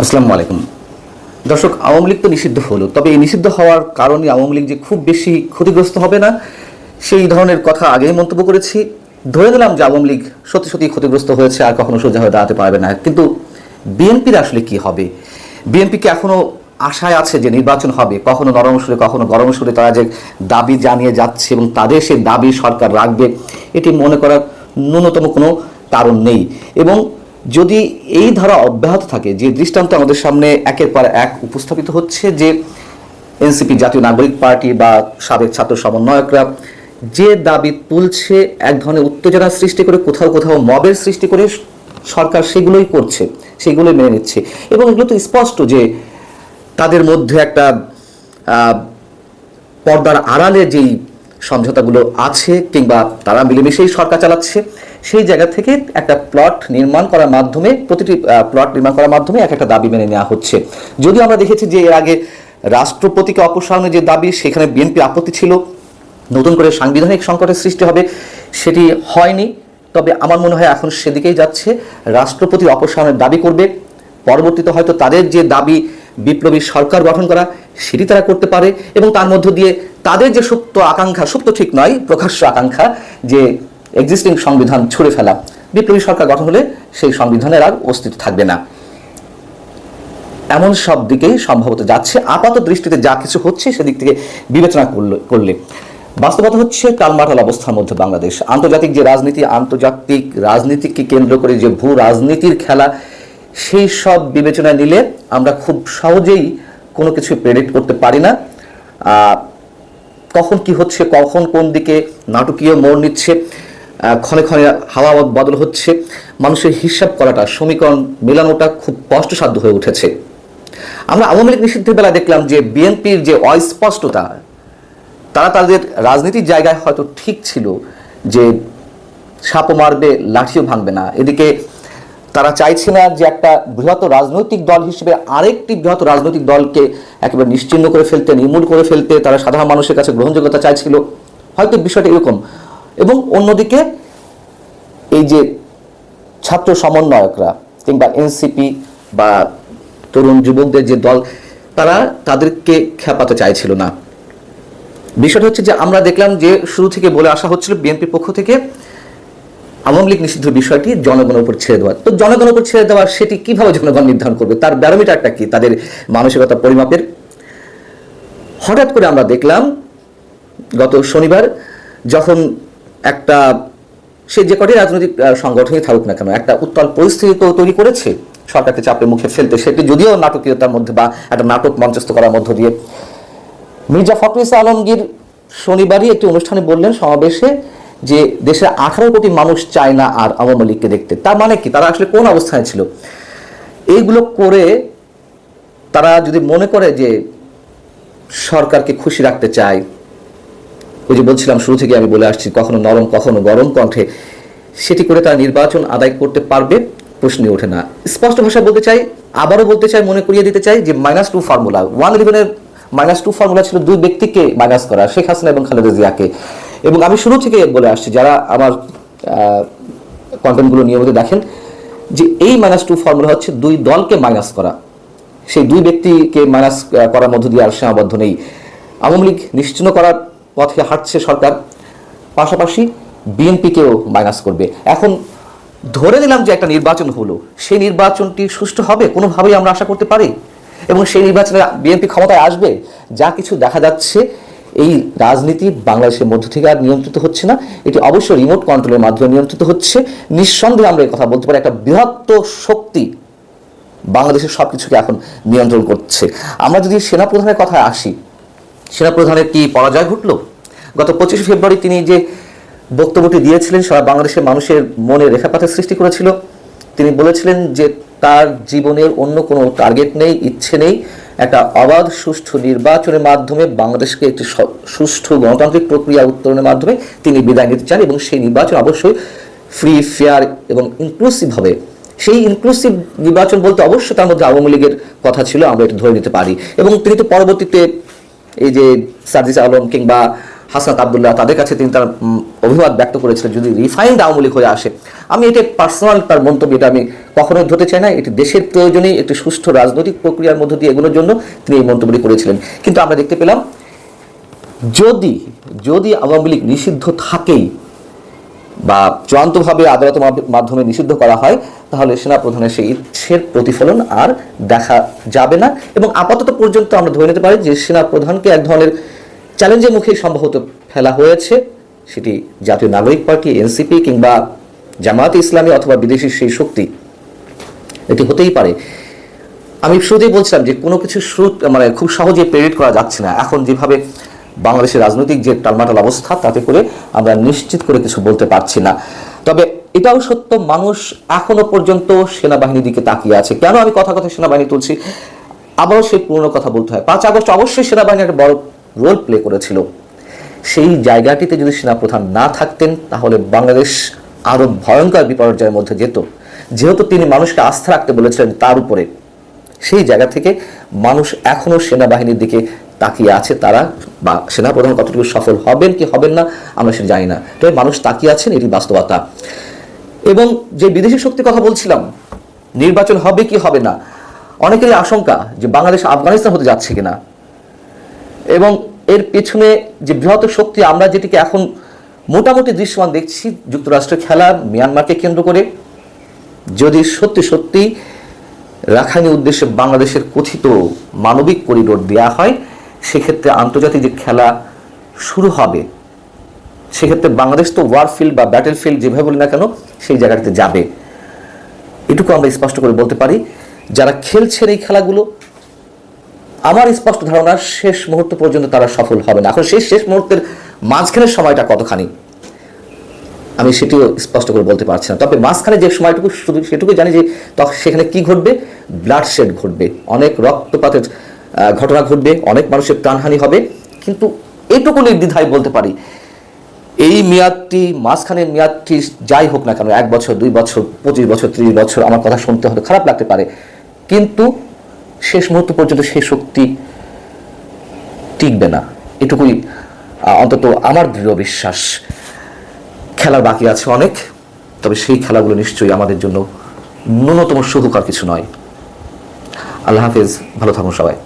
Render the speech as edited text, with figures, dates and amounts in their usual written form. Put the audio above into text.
আসসালামু আলাইকুম দর্শক, আওয়ামী লীগ তো নিষিদ্ধ হলো, তবে এই নিষিদ্ধ হওয়ার কারণে আওয়ামী লীগ যে খুব বেশি ক্ষতিগ্রস্ত হবে না সেই ধরনের কথা আগেই মন্তব্য করেছি। ধরে নিলাম যে আওয়ামী লীগ সত্যি সত্যি ক্ষতিগ্রস্ত হয়েছে, আর কখনো সোজা হয়ে দাঁড়াতে পারবে না। কিন্তু বিএনপির আসলে কি হবে? বিএনপিকে এখনো আশায় আছে যে নির্বাচন হবে, কখনো নরম সুরে কখনো গরম সুরে তারা যে দাবি জানিয়ে যাচ্ছে এবং তাদের সেই দাবি সরকার রাখবে, এটি মনে করার ন্যূনতম কোনো কারণ নেই। এবং যদি এই ধারা অব্যাহত থাকে, যে দৃষ্টান্ত আমাদের সামনে একের পর এক উপস্থাপিত হচ্ছে, যে এনসিপি জাতীয় নাগরিক পার্টি বা সাবেক ছাত্র সমন্বয়করা যে দাবি তুলছে, এক ধরনের উত্তেজনা সৃষ্টি করে, কোথাও কোথাও মবের সৃষ্টি করে সরকার সেগুলোই করছে, সেগুলোই মেনে নিচ্ছে। এবং এগুলো তো স্পষ্ট যে তাদের মধ্যে একটা পর্দার আড়ালে যেই সমঝোতাগুলো আছে, কিংবা তারা মিলেমিশেই সরকার চালাচ্ছে, সেই জায়গা থেকে একটা প্লট নির্মাণ করার মাধ্যমে, প্রতিটি প্লট নির্মাণ করার মাধ্যমে এক একটা দাবি মেনে নেওয়া হচ্ছে। যদিও আমরা দেখেছি যে এর আগে রাষ্ট্রপতিকে অপসারণের যে দাবি, সেখানে বিএনপির আপত্তি ছিল, নতুন করে সাংবিধানিক সংকটের সৃষ্টি হবে, সেটি হয়নি। তবে আমার মনে হয় এখন সেদিকেই যাচ্ছে, রাষ্ট্রপতির অপসারণের দাবি করবে, পরবর্তীতে হয়তো তাদের যে দাবি বিপ্লবী সরকার গঠন করা, সেটি তারা করতে পারে। এবং তার মধ্য দিয়ে তাদের যে সুপ্ত আকাঙ্ক্ষা, সুপ্ত ঠিক নয়, প্রকাশ্য আকাঙ্ক্ষা, যে এক্সিস্টিং সংবিধান ছুঁড়ে ফেলা, বিপ্লবী সরকার গঠন হলে সেই সংবিধানের আর অস্তিত্ব থাকবে না। এমন সব দিকেই সম্ভবত যাচ্ছে আপাত দৃষ্টিতে, যা কিছু হচ্ছে সেদিক থেকে বিবেচনা করলে। বাস্তবতা হচ্ছে টালমাটাল অবস্থার মধ্যে বাংলাদেশ। আন্তর্জাতিক যে রাজনীতি, আন্তর্জাতিক রাজনীতিকে কেন্দ্র করে যে ভূ রাজনীতির খেলা, সেই সব বিবেচনায় নিলে আমরা খুব সহজেই কোনো কিছু প্রেডিক্ট করতে পারি না। কখন কি হচ্ছে, কখন কোন দিকে নাটকীয় মোড় নিচ্ছে, ক্ষণে ক্ষণে হাওয়া বদল হচ্ছে, মানুষের হিসাব করাটা, সমীকরণ মেলানোটা খুব কষ্টসাধ্য হয়ে উঠেছে। আমরা আওয়ামী লীগ নিষিদ্ধের বেলা দেখলাম যে বিএনপির যে অস্পষ্টতা, তারা তাদের রাজনীতির জায়গায় হয়তো ঠিক ছিল যে সাপও মারবে লাঠিও ভাঙবে না। এদিকে তারা চাইছে না যে একটা বৃহৎ রাজনৈতিক দল হিসেবে আরেকটি বৃহৎ রাজনৈতিক দলকে একেবারে নিশ্চিহ্ন করে ফেলতে, নির্মূল করে ফেলতে তারা সাধারণ মানুষের কাছে গ্রহণযোগ্যতা চাইছিল, হয়তো বিষয়টা এরকম। এবং অন্যদিকে এই যে ছাত্র সমন্বয়করা কিংবা এনসিপি বা তরুণ যুবকদের যে দল, তারা তাদেরকে খেপাতে চাইছিল না। বিষয়টা হচ্ছে যে আমরা দেখলাম যে শুরু থেকে বলে আসা হচ্ছিল বিএনপির পক্ষ থেকে আওয়ামী লীগ নিষিদ্ধ বিষয়টি জনগণের উপর ছেড়ে দেওয়া। তো জনগণের উপর ছেড়ে দেওয়ার, সেটি কিভাবে জনগণ নির্ধারণ করবে? তার ব্যারোমিটারটা কি, তাদের মানসিকতা পরিমাপের? হঠাৎ করে আমরা দেখলাম গত শনিবার, যখন একটা, সে যে কটি রাজনৈতিক সংগঠনই থাকুক না কেন, একটা উত্তাল পরিস্থিতি তো তৈরি করেছে সরকারকে চাপের মুখে ফেলতে, সেটি যদিও নাটকীয়তার মধ্যে বা একটা নাটক মঞ্চস্থ করার মধ্য দিয়ে। মির্জা ফখরুল ইসলাম আলমগীর শনিবারই একটি অনুষ্ঠানে বললেন, সমাবেশে, যে দেশের 18 কোটি মানুষ চায় না আর আওয়ামী লীগকে দেখতে। তার মানে কি, তারা আসলে কোন অবস্থায় ছিল? এইগুলো করে তারা যদি মনে করে যে সরকারকে খুশি রাখতে চায়, ওই যে বলছিলাম শুরু থেকে আমি বলে আসছি, কখনো নরম কখনো গরম কণ্ঠে, সেটি করে তারা নির্বাচন আদায় করতে পারবে, প্রশ্নই ওঠে না। স্পষ্ট ভাষা বলতে চাই, আবারও বলতে চাই, মনে করিয়ে দিতে চাই যে -2 ফর্মুলা, 111-এর -2 ফর্মুলা ছিল দুই ব্যক্তিকে মাইনাস করা, শেখ হাসিনা এবং খালেদা জিয়াকে। এবং আমি শুরু থেকে বলে আসছি, যারা আমার কন্টেন্টগুলো নিয়মিত দেখেন, যে এই -2 ফর্মুলা হচ্ছে দুই দলকে মাইনাস করা। সেই দুই ব্যক্তিকে মাইনাস করার মধ্য দিয়ে আর সীমাবদ্ধ নেই। আওয়ামী লীগ নিশ্চিহ্ন করার পথে হাঁটছে সরকার, পাশাপাশি বিএনপিকেও মাইনাস করবে। এখন ধরে নিলাম যে একটা নির্বাচন হলো, সেই নির্বাচনটি সুষ্ঠু হবে কোনোভাবেই আমরা আশা করতে পারি, এবং সেই নির্বাচনে বিএনপি ক্ষমতায় আসবে। যা কিছু দেখা যাচ্ছে, এই রাজনীতি বাংলাদেশের মধ্য থেকে আর নিয়ন্ত্রিত হচ্ছে না, এটি অবশ্যই রিমোট কন্ট্রোলের মাধ্যমে নিয়ন্ত্রিত হচ্ছে। নিঃসন্দেহে আমরা এই কথা বলতে পারি, একটা বৃহত্তর শক্তি বাংলাদেশের সব কিছুকে এখন নিয়ন্ত্রণ করছে। আমরা যদি সেনাপ্রধানের কথায় আসি, সেনাপ্রধানের কি পরাজয় ঘটল? গত 25 ফেব্রুয়ারি তিনি যে বক্তব্যটি দিয়েছিলেন, সারা বাংলাদেশের মানুষের মনে রেখাপাতের সৃষ্টি করেছিল। তিনি বলেছিলেন যে তার জীবনের অন্য কোনো টার্গেট নেই, ইচ্ছে নেই, একটা অবাধ সুষ্ঠু নির্বাচনের মাধ্যমে বাংলাদেশকে একটি সুষ্ঠু গণতান্ত্রিক প্রক্রিয়া উত্তরণের মাধ্যমে তিনি বিদায় নিতে চান, এবং সেই নির্বাচন অবশ্যই ফ্রি, ফেয়ার এবং ইনক্লুসিভ হবে। সেই ইনক্লুসিভ নির্বাচন বলতে অবশ্যই তার মধ্যে আওয়ামী লীগের কথা ছিল, আমরা এটা ধরে নিতে পারি। এবং তিনি তো পরবর্তীতে এই যে সার্জিস আলম কিংবা হাসনাত আব্দুল্লাহ, তাদের কাছে তিনি তার অভিমত ব্যক্ত করেছিলেন যদি রিফাইন্ড আওয়ামী লীগ হয়ে আসে। আমি এটা পার্সোনাল তার মন্তব্য, এটা আমি কখনোই ধরতে চাই না। এটি দেশের প্রয়োজনেই একটি সুষ্ঠু রাজনৈতিক প্রক্রিয়ার মধ্য দিয়ে এগুলোর জন্য তিনি এই মন্তব্যটি করেছিলেন। কিন্তু আমরা দেখতে পেলাম যদি আওয়ামী লীগ নিষিদ্ধ থাকেই বা চূড়ান্তভাবে আদালতের মাধ্যমে নিষিদ্ধ করা হয়, তাহলে সেনাপ্রধানের সেই ইচ্ছের প্রতিফলন আর দেখা যাবে না। এবং আপাতত পর্যন্ত আমরা ধরে নিতে পারি যে সেনাপ্রধানকে এক ধরনের চ্যালেঞ্জের মুখে সম্ভবত ফেলা হয়েছে, সেটি জাতীয় নাগরিক পার্টি, এনসিপি কিংবা জামায়াতে ইসলামী অথবা বিদেশি সেই শক্তি, এটি হতেই পারে। আমি শুরুতেই বলছিলাম যে কোনো কিছু খুব সহজে প্রেরিত করা যাচ্ছে না। এখন যেভাবে বাংলাদেশের রাজনৈতিক যে টালমাটাল অবস্থা, তাতে করে আমরা নিশ্চিত করে কিছু বলতে পারছি না। তবে এটাও সত্য, মানুষ এখনো পর্যন্ত সেনাবাহিনীর দিকে তাকিয়ে আছে। কেন আমি কথা সেনাবাহিনী তুলছি? আবারও সেই পুরনো কথা বলতে হয়। 5 আগস্ট অবশ্যই সেনাবাহিনী একটা বড় রোল প্লে করেছিল। সেই জায়গাটিতে যদি সেনাপ্রধান না থাকতেন, তাহলে বাংলাদেশ আরো ভয়ঙ্কর বিপর্যয়ের মধ্যে যেত। যেহেতু তিনি মানুষকে আস্থা রাখতে বলেছিলেন তার উপরে, সেই জায়গা থেকে মানুষ এখনো সেনাবাহিনীর দিকে তাকিয়ে আছে। তারা বা সেনাপ্রধান কতটুকু সফল হবেন কি হবেন না আমরা সেটা জানি না, তবে মানুষ তাকিয়ে আছেন, এটি বাস্তবতা। এবং যে বিদেশি শক্তির কথা বলছিলাম, নির্বাচন হবে কি হবে না, অনেকেরই আশঙ্কা যে বাংলাদেশ আফগানিস্তান হতে যাচ্ছে কিনা। এবং এর পেছনে যে বৃহত্তর শক্তি, আমরা যেটিকে এখন মোটামুটি দৃশ্যমান দেখছি, যুক্তরাষ্ট্রের খেলা মিয়ানমারকে কেন্দ্র করে, যদি সত্যি রাখাইনের উদ্দেশ্যে বাংলাদেশের কথিত মানবিক করিডোর দেওয়া হয়, সেক্ষেত্রে আন্তর্জাতিক যে খেলা শুরু হবে, সেক্ষেত্রে বাংলাদেশ তো ওয়ারফিল্ড বা ব্যাটেল ফিল্ড যেভাবে বলি না কেন, সেই জায়গাটিতে যাবে। এটুকু আমরা স্পষ্ট করে বলতে পারি। যারা খেলছেন এই খেলাগুলো, আমার স্পষ্ট ধারণা শেষ মুহূর্ত পর্যন্ত তারা সফল হবে না। এখন সেই শেষ মুহূর্তের মাঝখানের সময়টা কতখানি আমি সেটিও স্পষ্ট করে বলতে পারছি না। তবে মাঝখানে যে সময়টুকু, শুধু সেটুকু জানি যে সেখানে কি ঘটবে, ব্লাডশেড ঘটবে, অনেক রক্তপাতের ঘটনা ঘটবে, অনেক মানুষের প্রাণহানি হবে। কিন্তু এটুকু নির্দ্বিধায় বলতে পারি, এই মেয়াদটি, মাঝখানের মেয়াদটি যাই হোক না কেন, 1 বছর, 2 বছর, 25 বছর, 30 বছর, আমার কথা শুনতে হয়তো খারাপ লাগতে পারে, কিন্তু শেষ মুহূর্ত পর্যন্ত সেই শক্তি টিকবে না, এটুকুই অন্তত আমার দৃঢ় বিশ্বাস। খেলার বাকি আছে অনেক, তবে সেই খেলাগুলো নিশ্চয়ই আমাদের জন্য ন্যূনতম সুখকর কিছু নয়। আল্লাহ হাফেজ, ভালো থাকুন সবাই।